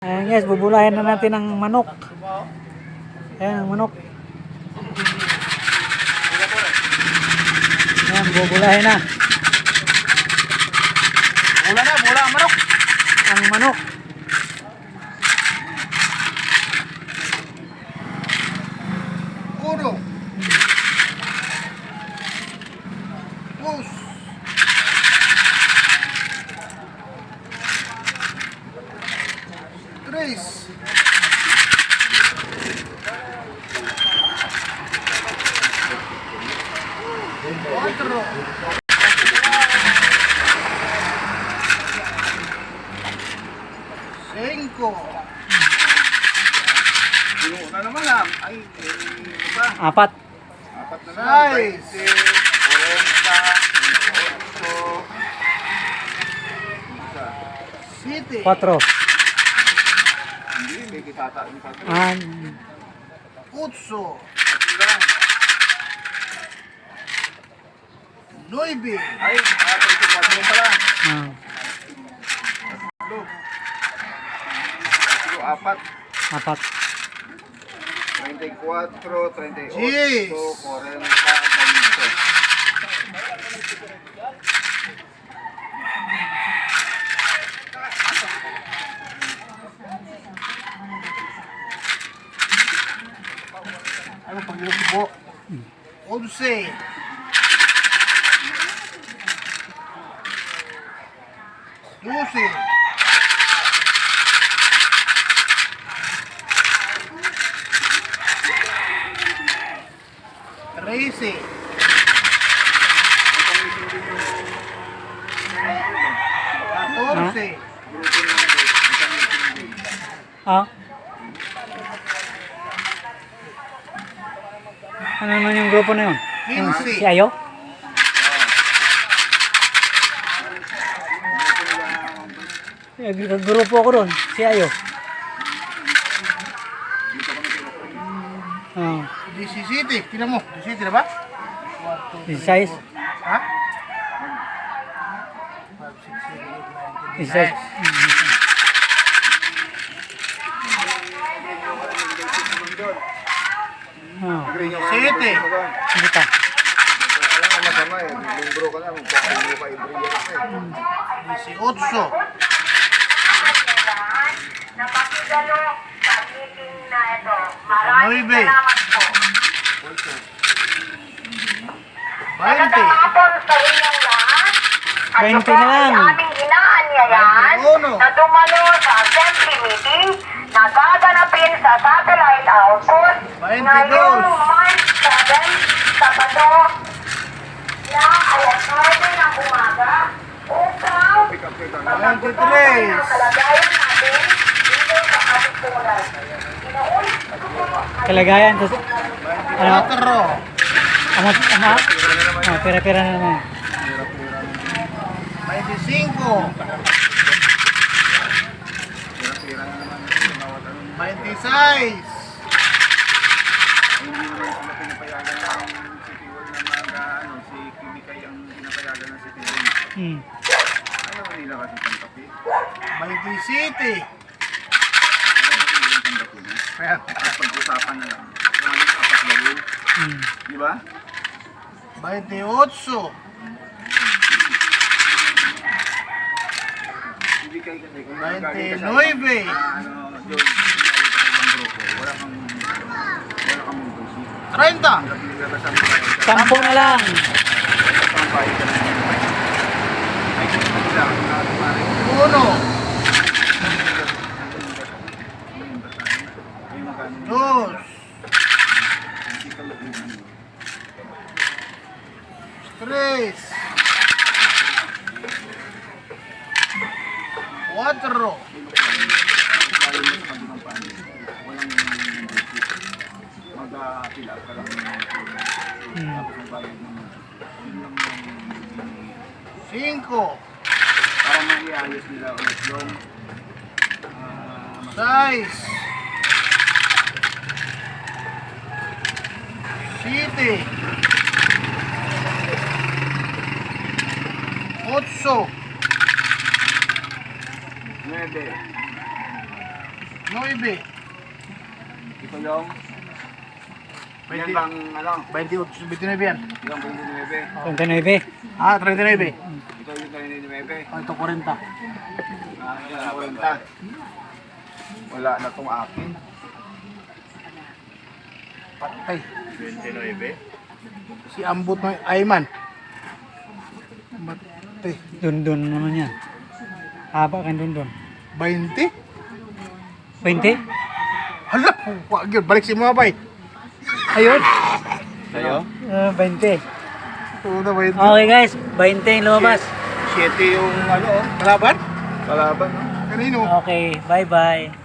Ayan guys, bubulayan na natin ang manok. Ayan ang manok. Ayan, bubulayan na. Bula ang manok. Ang manok. Uno. Dos. Tres. Cuatro. Cinco. Yung na naman lang. Ay, iba. Apat. Apat na naman. Seis. 20, 40, Siete. 4. hindi, may kitata. Ocho. Lang. Nueve. Ay, 34 pa lang. Look. Siguro, apat. 4. 34, 38, Jeez. 40, 20. Ano pag po? Once. Doce. Trece. Catorce. Ah. Ano naman yung grupo na yun? Yung 15. Si Ayo? Grupo ako doon. Si Ayo. Ah. 17. Tingnan mo. 17 na ba? 16. Ha? 16. Ah. Sete. Hindi pa. Alam nga masama eh. Limbro ka na. Magpapalimo ka ibriyan ka eh. 18. Napakigalo sa meeting na ito. Maraming Nueve. salamat po. 20. Magandang hapon sa inyong lahat. At 20 ito na lang. ay aming inaanyayahan 21. na dumalo sa assembly meeting na gaganapin sa satellite output 22. ngayong March 7, Sabado na alas 9 ng umaga upang Pick up, pick up. pagpapatuloy ang kalagayan natin dito sa ating komunidad. Inuulit ko po ang Kalagayan. Tapos, ano? 4. Ama? Ah, pera-pera na naman. 25. Pira-pira na naman. Bawat ano. 26. Hindi naman sila pinapayagan ng City Hall na ano, si Kimikay ang pinapayagan ng City Hall. Ayaw nila kasi tanggapin. 27. Ayaw nila tanggapin. At pag-usapan na lang. Kung ano apat gawin. Di ba? 28. Kimikay kasi kung 29. ano, John, ibang grupo. Wala kang mungkusi. 30. Tanggapin nila kasama tayo. 10 na lang. Pambayad ka na nila. Ay, kung ano lang, pare. 1. 2. 3. 4. Mag-apila ka lang. Tapos ang bayad naman. Yun lang yung 5. para maiayos nila ulit yung 6. 7. 8. 9, 9. Ito yung... Yan lang, ano, 28, 29 yan. yung 29. 29. Ah, 39. Ito yung 29. Oh, ito 40. Ah, yan, 40. Wala na tong akin. Patay. 29. Si Ambot mo, Ayman. Matay. Dun naman yan. Haba kan dun. 20? 20? Hala, wag yun. Balik si mga bay. Ayun. Sa'yo? 20. Oo na, 20. Okay guys, 20 yung lumabas. 7 yung ano, Kalaban? kalaban. No? Kanino? Okay, bye-bye.